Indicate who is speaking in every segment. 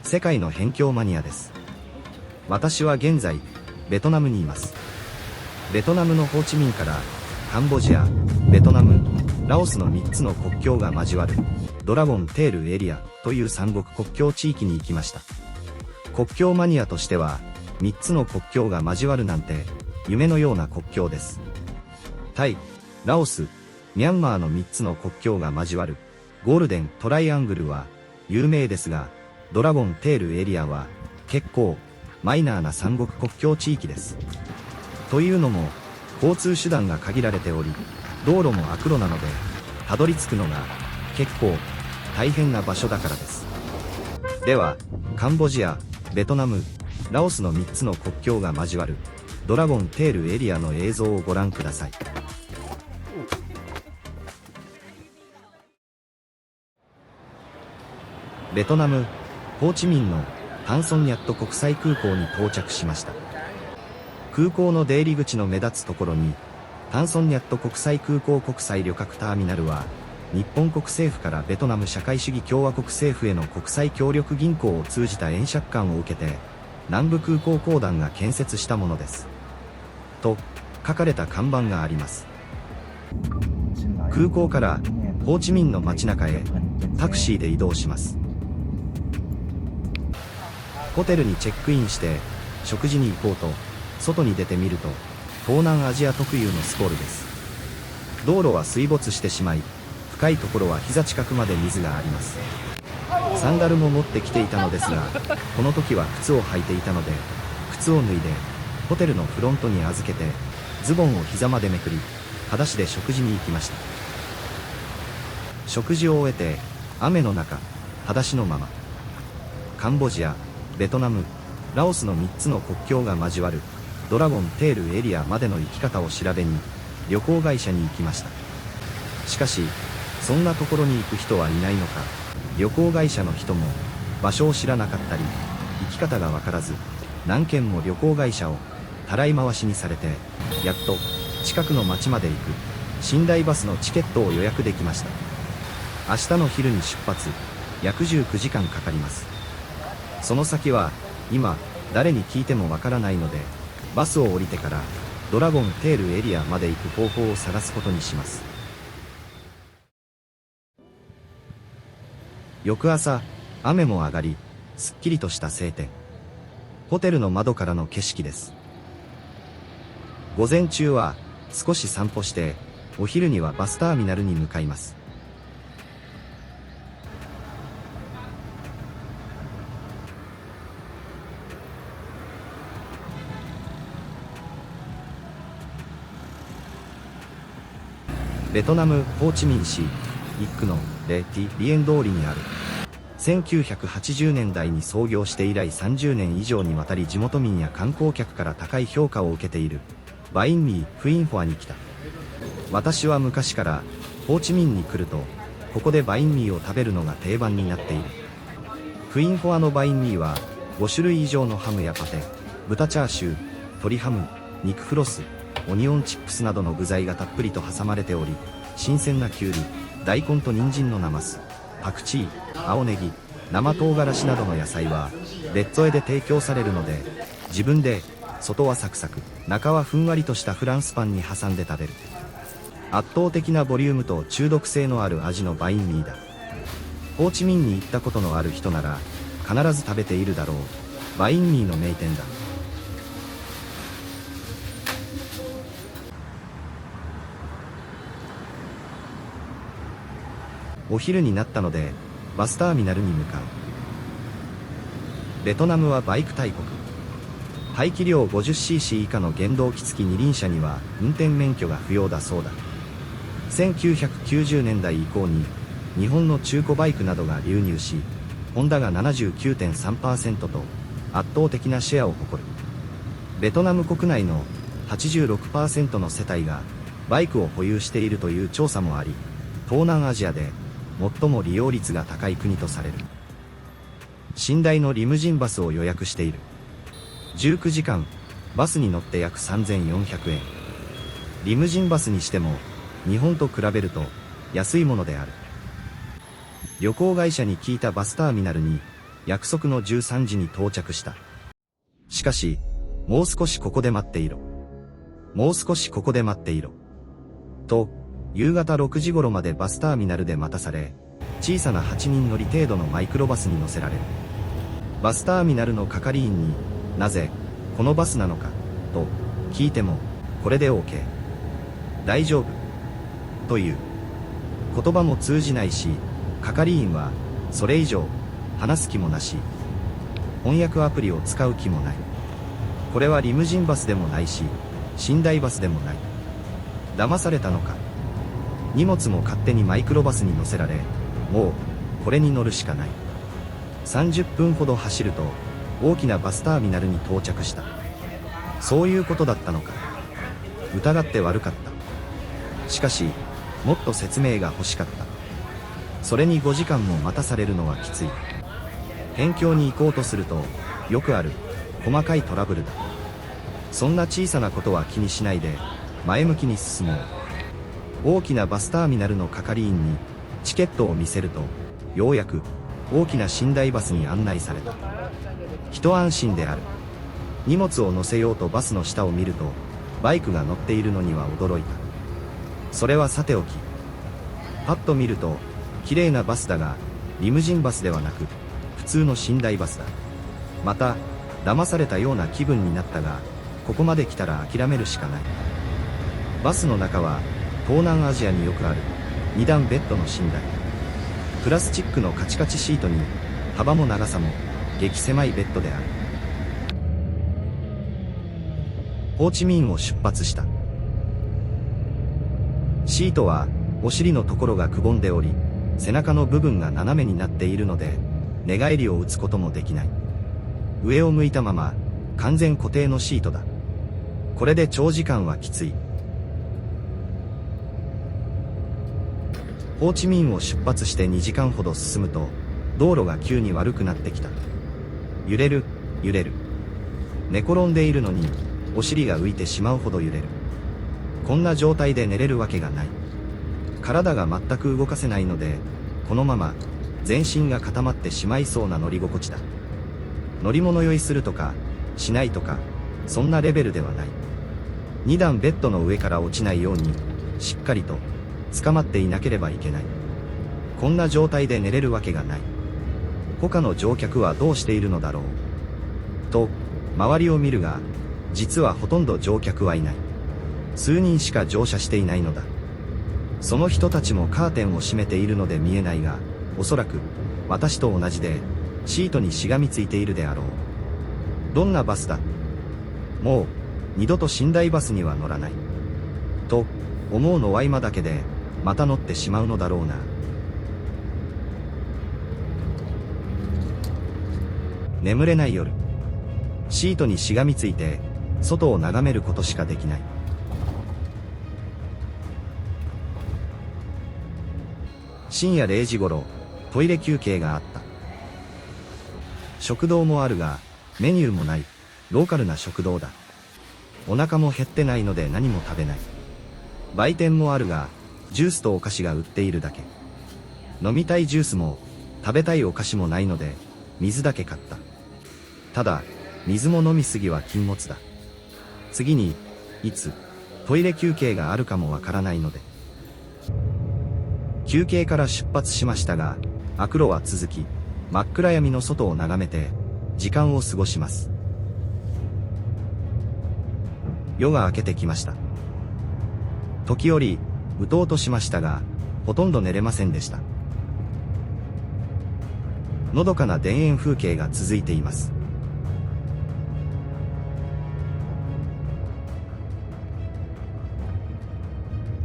Speaker 1: 世界の辺境マニアです。私は現在、ベトナムにいます。ベトナムのホーチミンからカンボジア、ベトナム、ラオスの3つの国境が交わるドラゴンテールエリアという三国国境地域に行きました。国境マニアとしては、3つの国境が交わるなんて夢のような国境です。タイ、ラオス、ミャンマーの3つの国境が交わるゴールデントライアングルは有名ですが、ドラゴンテールエリアは結構マイナーな三国国境地域です。というのも、交通手段が限られており、道路も悪路なので、たどり着くのが結構大変な場所だからです。では、カンボジア、ベトナム、ラオスの3つの国境が交わるドラゴンテールエリアの映像をご覧ください。ベトナム、ホーチミンのタンソンニャット国際空港に到着しました。空港の出入り口の目立つところに、タンソンニャット国際空港国際旅客ターミナルは、日本国政府からベトナム社会主義共和国政府への国際協力銀行を通じた円借款を受けて、南部空港公団が建設したものです。と、書かれた看板があります。空港からホーチミンの街中へタクシーで移動します。ホテルにチェックインして食事に行こうと外に出てみると、東南アジア特有のスコールです。道路は水没してしまい、深いところは膝近くまで水があります。サンダルも持ってきていたのですが、この時は靴を履いていたので、靴を脱いでホテルのフロントに預けて、ズボンを膝までめくり、裸足で食事に行きました。食事を終えて、雨の中、裸足のまま、カンボジア、ベトナム、ラオスの3つの国境が交わるドラゴンテールエリアまでの行き方を調べに旅行会社に行きました。しかし、そんなところに行く人はいないのか、旅行会社の人も場所を知らなかったり、行き方がわからず、何件も旅行会社をたらい回しにされて、やっと近くの町まで行く寝台バスのチケットを予約できました。明日の昼に出発、約19時間かかります。その先は、今、誰に聞いてもわからないので、バスを降りてから、ドラゴンテールエリアまで行く方法を探すことにします。翌朝、雨も上がり、すっきりとした晴天。ホテルの窓からの景色です。午前中は、少し散歩して、お昼にはバスターミナルに向かいます。ベトナム・ホーチミン市1区のレ・ティ・リエン通りにある。1980年代に創業して以来30年以上にわたり地元民や観光客から高い評価を受けているバインミー・フインフォアに来た。私は昔からホーチミンに来るとここでバインミーを食べるのが定番になっている。フインフォアのバインミーは5種類以上のハムやパテ、豚チャーシュー、鶏ハム、肉フロス、オニオンチップスなどの具材がたっぷりと挟まれており、新鮮なきゅうり、大根と人参のなます、パクチー、青ネギ、生唐辛子などの野菜は別添えで提供されるので、自分で外はサクサク、中はふんわりとしたフランスパンに挟んで食べる。圧倒的なボリュームと中毒性のある味のバインミーだ。ホーチミンに行ったことのある人なら必ず食べているだろうバインミーの名店だ。お昼になったのでバスターミナルに向かう。ベトナムはバイク大国。排気量 50cc 以下の原動機付き二輪車には運転免許が不要だそうだ。1990年代以降に日本の中古バイクなどが流入し、ホンダが 79.3% と圧倒的なシェアを誇る。ベトナム国内の 86% の世帯がバイクを保有しているという調査もあり、東南アジアで最も利用率が高い国とされる。寝台のリムジンバスを予約している。19時間、バスに乗って約3400円。リムジンバスにしても、日本と比べると安いものである。旅行会社に聞いたバスターミナルに、約束の13時に到着した。しかし、もう少しここで待っていろ。もう少しここで待っていろ。と、夕方6時頃までバスターミナルで待たされ、小さな8人乗り程度のマイクロバスに乗せられる。バスターミナルの係員に、なぜ、このバスなのか、と、聞いても、これで OK。大丈夫。という。言葉も通じないし、係員は、それ以上、話す気もなし。翻訳アプリを使う気もない。これはリムジンバスでもないし、寝台バスでもない。騙されたのか。荷物も勝手にマイクロバスに乗せられ、もう、これに乗るしかない。30分ほど走ると、大きなバスターミナルに到着した。そういうことだったのか。疑って悪かった。しかし、もっと説明が欲しかった。それに5時間も待たされるのはきつい。辺境に行こうとすると、よくある、細かいトラブルだ。そんな小さなことは気にしないで、前向きに進もう。大きなバスターミナルの係員に、チケットを見せると、ようやく、大きな寝台バスに案内された。一安心である。荷物を乗せようとバスの下を見ると、バイクが乗っているのには驚いた。それはさておき。パッと見ると、綺麗なバスだが、リムジンバスではなく、普通の寝台バスだ。また、騙されたような気分になったが、ここまで来たら諦めるしかない。バスの中は、東南アジアによくある、2段ベッドの寝台。プラスチックのカチカチシートに、幅も長さも、激狭いベッドである。ホーチミンを出発した。シートは、お尻のところがくぼんでおり、背中の部分が斜めになっているので、寝返りを打つこともできない。上を向いたまま、完全固定のシートだ。これで長時間はきつい。ホーチミンを出発して2時間ほど進むと、道路が急に悪くなってきた。揺れる、揺れる。寝転んでいるのに、お尻が浮いてしまうほど揺れる。こんな状態で寝れるわけがない。体が全く動かせないので、このまま、全身が固まってしまいそうな乗り心地だ。乗り物酔いするとか、しないとか、そんなレベルではない。2段ベッドの上から落ちないように、しっかりと、捕まっていなければいけない。こんな状態で寝れるわけがない。他の乗客はどうしているのだろう。と、周りを見るが、実はほとんど乗客はいない。数人しか乗車していないのだ。その人たちもカーテンを閉めているので見えないが、おそらく、私と同じで、シートにしがみついているであろう。どんなバスだ。もう、二度と寝台バスには乗らない。と、思うのは今だけで、また乗ってしまうのだろうな。眠れない夜。シートにしがみついて、外を眺めることしかできない。深夜0時頃、トイレ休憩があった。食堂もあるが、メニューもない、ローカルな食堂だ。お腹も減ってないので何も食べない。売店もあるが、ジュースとお菓子が売っているだけ。飲みたいジュースも、食べたいお菓子もないので、水だけ買った。ただ、水も飲みすぎは禁物だ。次に、いつ、トイレ休憩があるかもわからないので。休憩から出発しましたが、悪路は続き、真っ暗闇の外を眺めて、時間を過ごします。夜が明けてきました。時折、うとうとしましたが、ほとんど寝れませんでした。のどかな田園風景が続いています。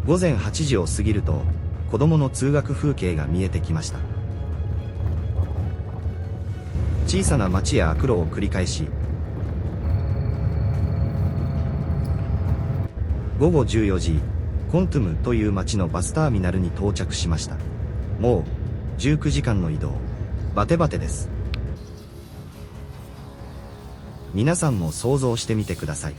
Speaker 1: 午前8時を過ぎると、子供の通学風景が見えてきました。小さな町や悪路を繰り返し、午後14時、コントゥムという町のバスターミナルに到着しました。もう、19時間の移動。バテバテです。皆さんも想像してみてください。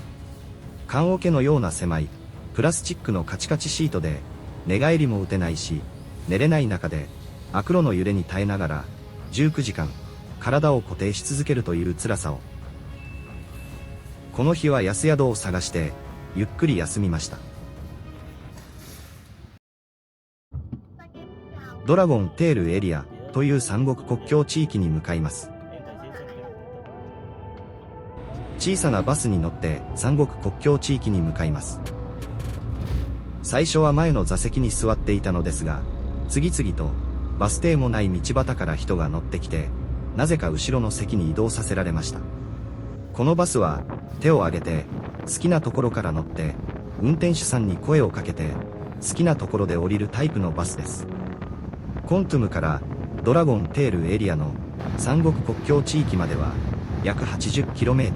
Speaker 1: 棺桶のような狭い、プラスチックのカチカチシートで、寝返りも打てないし、寝れない中で、悪路の揺れに耐えながら、19時間、体を固定し続けるという辛さを。この日は安宿を探して、ゆっくり休みました。ドラゴンテールエリアという三国国境地域に向かいます。小さなバスに乗って三国国境地域に向かいます。最初は前の座席に座っていたのですが、次々とバス停もない道端から人が乗ってきて、なぜか後ろの席に移動させられました。このバスは手を挙げて好きなところから乗って、運転手さんに声をかけて好きなところで降りるタイプのバスです。コントゥムからドラゴンテールエリアの三国国境地域までは約 80km。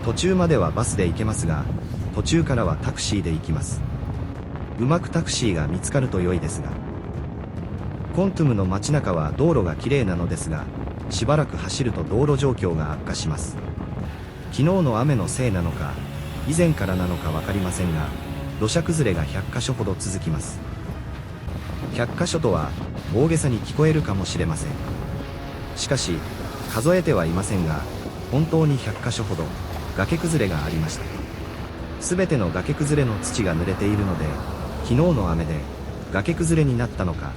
Speaker 1: 途中まではバスで行けますが、途中からはタクシーで行きます。うまくタクシーが見つかると良いですが。コントゥムの街中は道路が綺麗なのですが、しばらく走ると道路状況が悪化します。昨日の雨のせいなのか、以前からなのかわかりませんが、土砂崩れが100カ所ほど続きます。100カ所とは大げさに聞こえるかもしれません。しかし、数えてはいませんが、本当に100カ所ほど崖崩れがありました。すべての崖崩れの土が濡れているので、昨日の雨で崖崩れになったのか、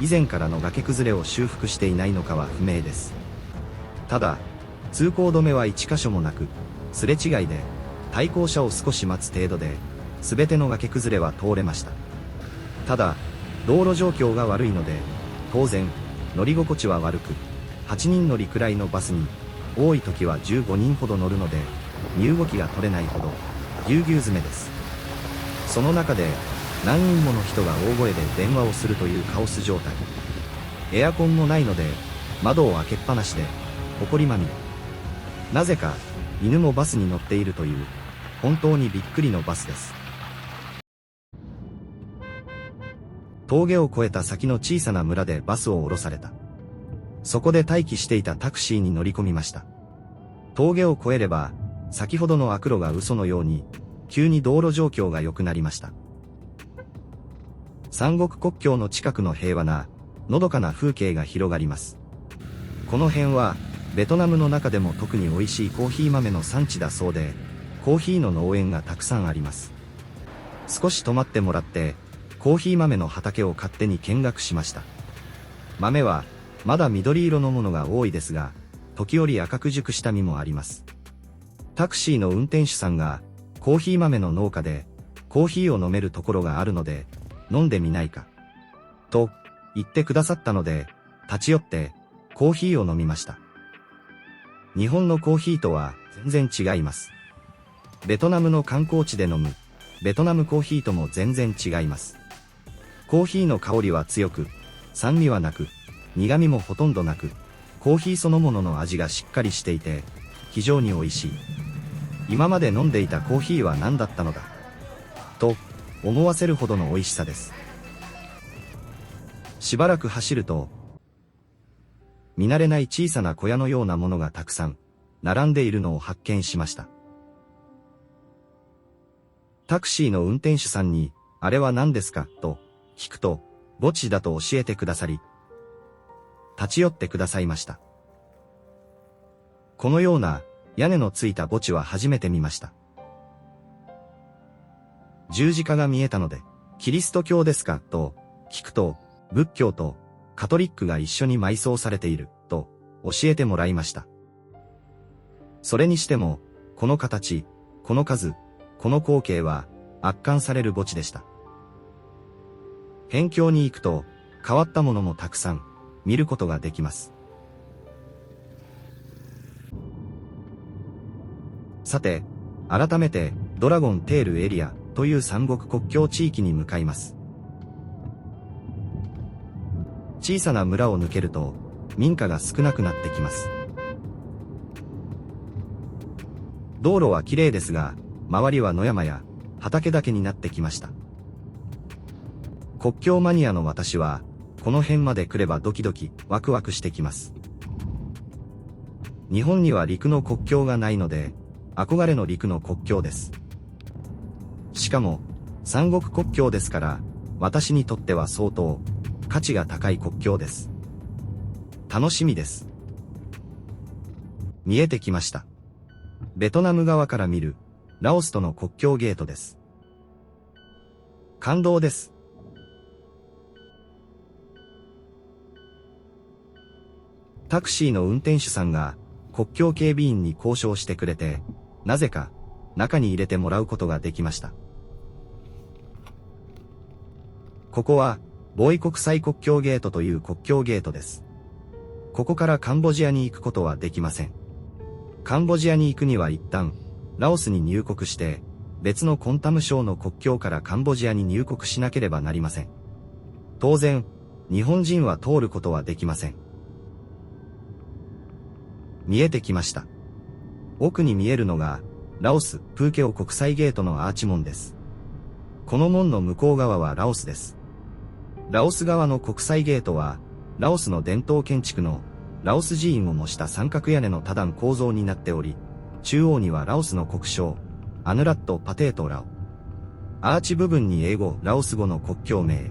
Speaker 1: 以前からの崖崩れを修復していないのかは不明です。ただ、通行止めは1カ所もなく、すれ違いで対向車を少し待つ程度で、すべての崖崩れは通れました。ただ、道路状況が悪いので、当然、乗り心地は悪く、8人乗りくらいのバスに、多い時は15人ほど乗るので、身動きが取れないほど、ぎゅうぎゅう詰めです。その中で、何人もの人が大声で電話をするというカオス状態。エアコンもないので、窓を開けっぱなしで、埃まみれ。なぜか、犬もバスに乗っているという、本当にびっくりのバスです。峠を越えた先の小さな村でバスを降ろされた。そこで待機していたタクシーに乗り込みました。峠を越えれば、先ほどの悪路が嘘のように、急に道路状況が良くなりました。三国国境の近くの平和な、のどかな風景が広がります。この辺は、ベトナムの中でも特に美味しいコーヒー豆の産地だそうで、コーヒーの農園がたくさんあります。少し泊まってもらって、コーヒー豆の畑を勝手に見学しました。豆は、まだ緑色のものが多いですが、時折赤く熟した実もあります。タクシーの運転手さんが、コーヒー豆の農家で、コーヒーを飲めるところがあるので、飲んでみないか。と、言ってくださったので、立ち寄って、コーヒーを飲みました。日本のコーヒーとは全然違います。ベトナムの観光地で飲む、ベトナムコーヒーとも全然違います。コーヒーの香りは強く、酸味はなく、苦味もほとんどなく、コーヒーそのものの味がしっかりしていて、非常に美味しい。今まで飲んでいたコーヒーは何だったのだと思わせるほどの美味しさです。しばらく走ると、見慣れない小さな小屋のようなものがたくさん並んでいるのを発見しました。タクシーの運転手さんに、あれは何ですかと聞くと、墓地だと教えてくださり、立ち寄ってくださいました。このような屋根のついた墓地は初めて見ました。十字架が見えたので、キリスト教ですかと聞くと、仏教とカトリックが一緒に埋葬されていると教えてもらいました。それにしても、この形、この数、この光景は圧巻される墓地でした。辺境に行くと変わったものもたくさん見ることができます。さて、改めてドラゴンテールエリアという三国国境地域に向かいます。小さな村を抜けると民家が少なくなってきます。道路は綺麗ですが、周りは野山や畑だけになってきました。国境マニアの私は、この辺まで来ればドキドキワクワクしてきます。日本には陸の国境がないので、憧れの陸の国境です。しかも、三国国境ですから、私にとっては相当価値が高い国境です。楽しみです。見えてきました。ベトナム側から見る、ラオスとの国境ゲートです。感動です。タクシーの運転手さんが国境警備員に交渉してくれて、なぜか中に入れてもらうことができました。ここはボイ国際国境ゲートという国境ゲートです。ここからカンボジアに行くことはできません。カンボジアに行くには一旦ラオスに入国して別のコンタム省の国境からカンボジアに入国しなければなりません。当然、日本人は通ることはできません。見えてきました。奥に見えるのが、ラオス・プーケオ国際ゲートのアーチ門です。この門の向こう側はラオスです。ラオス側の国際ゲートは、ラオスの伝統建築のラオス寺院を模した三角屋根の多段構造になっており、中央にはラオスの国章、アヌラット・パテート・ラオ。アーチ部分に英語・ラオス語の国境名、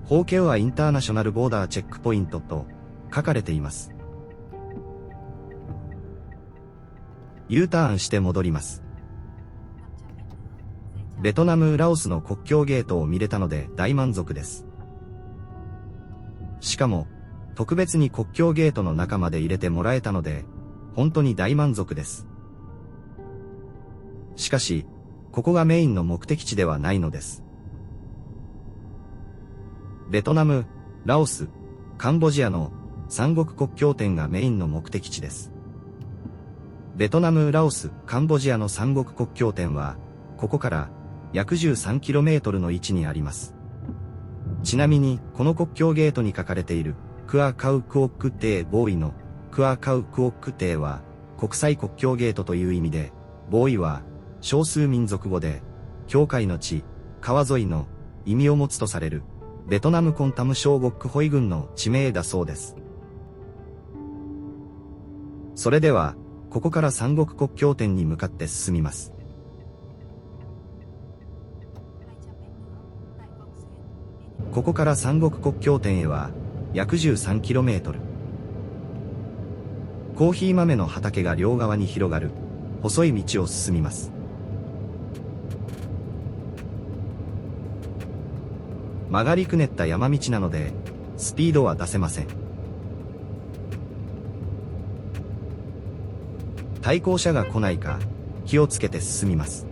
Speaker 1: ホーケウアインターナショナルボーダーチェックポイントと書かれています。U ターンして戻ります。ベトナム・ラオスの国境ゲートを見れたので大満足です。しかも、特別に国境ゲートの中まで入れてもらえたので、本当に大満足です。しかし、ここがメインの目的地ではないのです。ベトナム、ラオス、カンボジアの三国国境点がメインの目的地です。ベトナム、ラオス、カンボジアの三国国境点は、ここから約 13km の位置にあります。ちなみに、この国境ゲートに書かれている、クアカウクオックテーボーイの、クアカウクオックテーは、国際国境ゲートという意味で、ボーイは、少数民族語で、境界の地、川沿いの意味を持つとされる、ベトナムコンタム省ゴックホイ郡の地名だそうです。それでは、ここから三国国境点に向かって進みます。ここから三国国境点へは、約 13km。コーヒー豆の畑が両側に広がる、細い道を進みます。曲がりくねった山道なので、スピードは出せません。対向車が来ないか、気をつけて進みます。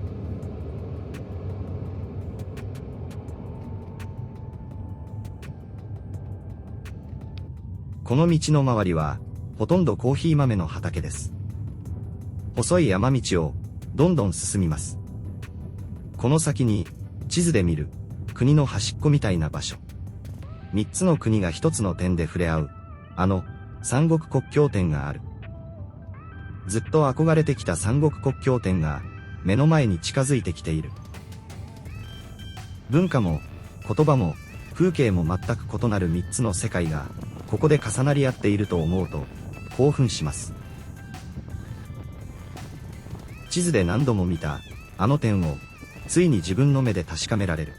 Speaker 1: この道の周りは、ほとんどコーヒー豆の畑です。細い山道を、どんどん進みます。この先に、地図で見る、国の端っこみたいな場所。三つの国が一つの点で触れ合う、三国国境点がある。ずっと憧れてきた三国国境点が、目の前に近づいてきている。文化も、言葉も、風景も全く異なる三つの世界が、ここで重なり合っていると思うと、興奮します。地図で何度も見た、あの点を、ついに自分の目で確かめられる。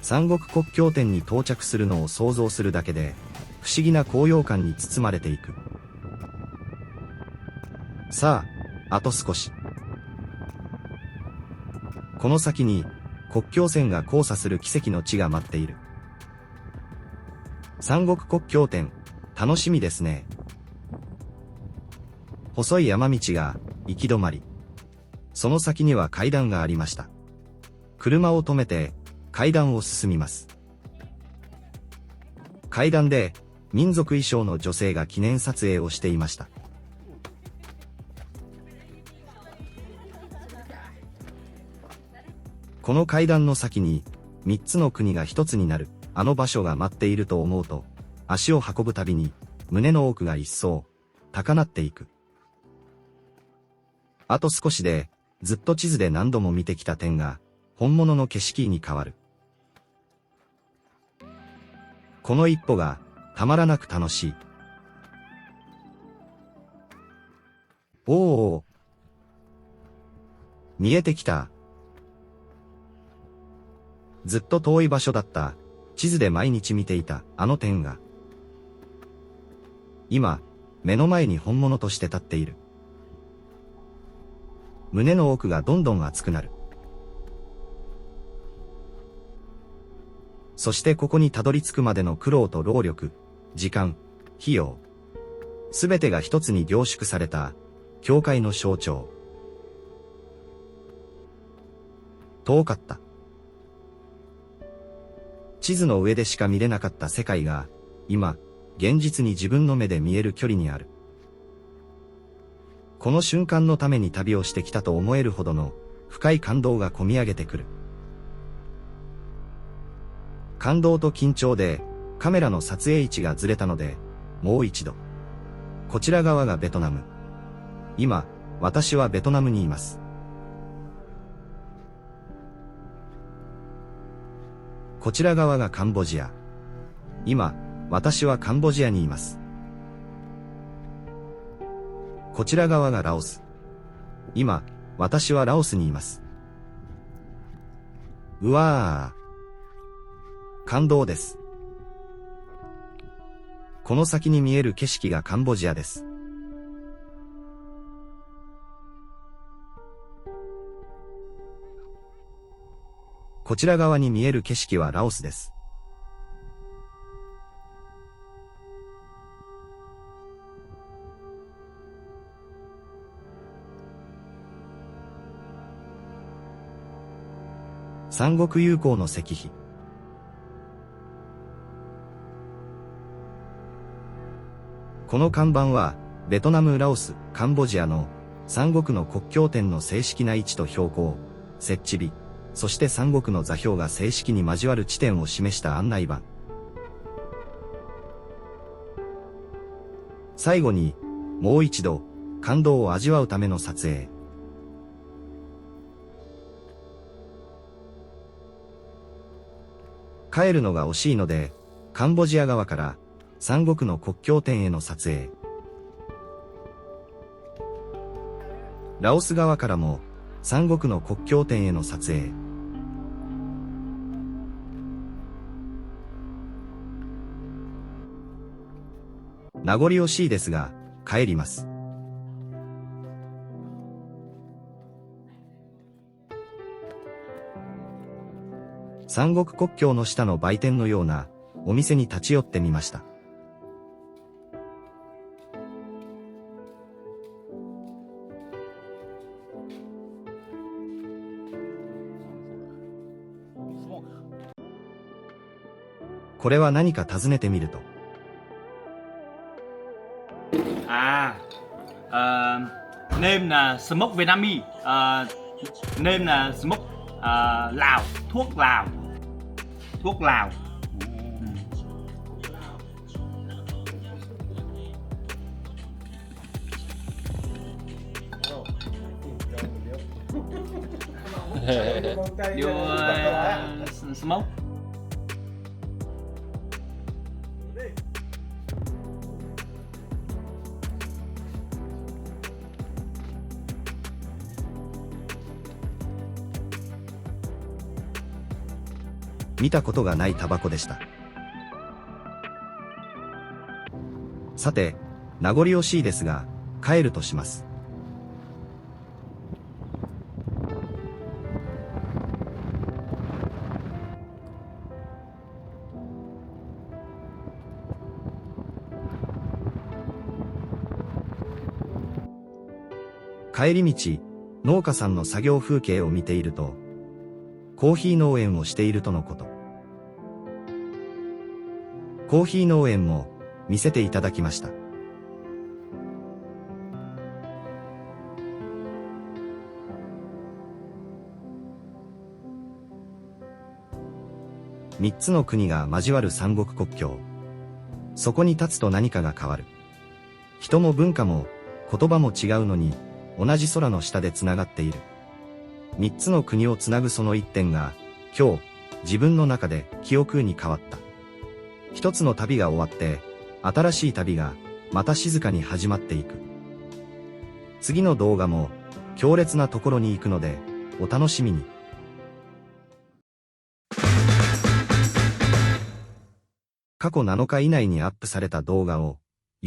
Speaker 1: 三国国境点に到着するのを想像するだけで、不思議な高揚感に包まれていく。さあ、あと少し。この先に、国境線が交差する奇跡の地が待っている。三国国境点、楽しみですね。細い山道が、行き止まり。その先には階段がありました。車を止めて、階段を進みます。階段で、民族衣装の女性が記念撮影をしていました。この階段の先に、三つの国が一つになる、あの場所が待っていると思うと、足を運ぶたびに、胸の奥が一層、高鳴っていく。あと少しで、ずっと地図で何度も見てきた点が、本物の景色に変わる。この一歩が、たまらなく楽しい。おーおー。見えてきた。ずっと遠い場所だった、地図で毎日見ていたあの点が。今、目の前に本物として立っている。胸の奥がどんどん熱くなる。そしてここにたどり着くまでの苦労と労力、時間、費用。すべてが一つに凝縮された、教会の象徴。遠かった。地図の上でしか見れなかった世界が、今、現実に自分の目で見える距離にある。この瞬間のために旅をしてきたと思えるほどの、深い感動がこみ上げてくる。感動と緊張で、カメラの撮影位置がずれたので、もう一度。こちら側がベトナム。今、私はベトナムにいます。こちら側がカンボジア。今、私はカンボジアにいます。こちら側がラオス。今、私はラオスにいます。うわー。感動です。この先に見える景色がカンボジアです。こちら側に見える景色はラオスです。三国友好の石碑。この看板は、ベトナム、ラオス、カンボジアの三国の国境点の正式な位置と標高、設置日、そして三国の座標が正式に交わる地点を示した案内板。最後に、もう一度、感動を味わうための撮影。帰るのが惜しいので、カンボジア側から三国の国境点への撮影。ラオス側からも三国の国境点への撮影。名残惜しいですが、帰ります。三国国境の下の売店のようなお店に立ち寄ってみました。これは何か尋ねてみると。
Speaker 2: Nêm là Smoke Vietnamese, nêm là Smoke Lào, thuốc Lào, thuốc Lào. Vô Smoke.
Speaker 1: 見たことがないタバコでした。さて、名残惜しいですが、帰るとします。帰り道、農家さんの作業風景を見ていると、コーヒー農園をしているとのこと。コーヒー農園も見せていただきました。三つの国が交わる三国国境。そこに立つと何かが変わる。人も文化も言葉も違うのに、同じ空の下でつながっている。三つの国をつなぐその一点が、今日、自分の中で記憶に変わった。一つの旅が終わって、新しい旅が、また静かに始まっていく。次の動画も、強烈なところに行くので、お楽しみに。過去7日以内にアップされた動画を、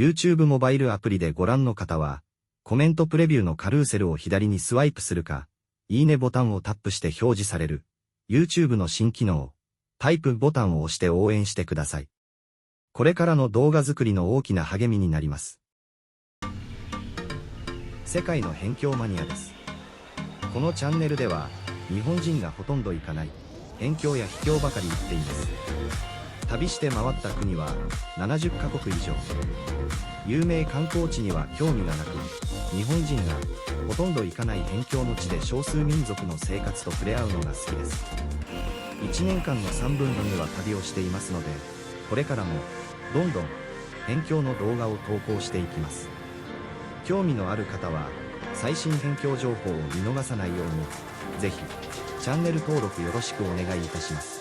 Speaker 1: YouTube モバイルアプリでご覧の方は、コメントプレビューのカルーセルを左にスワイプするか、いいねボタンをタップして表示される、YouTube の新機能、タイプボタンを押して応援してください。これからの動画作りの大きな励みになります。世界の辺境マニアです。このチャンネルでは、日本人がほとんど行かない、辺境や秘境ばかり行っています。旅して回った国は、70カ国以上。有名観光地には興味がなく、日本人がほとんど行かない辺境の地で少数民族の生活と触れ合うのが好きです。1年間の3分の2は旅をしていますので、これからもどんどん辺境の動画を投稿していきます。興味のある方は最新辺境情報を見逃さないように、ぜひチャンネル登録よろしくお願いいたします。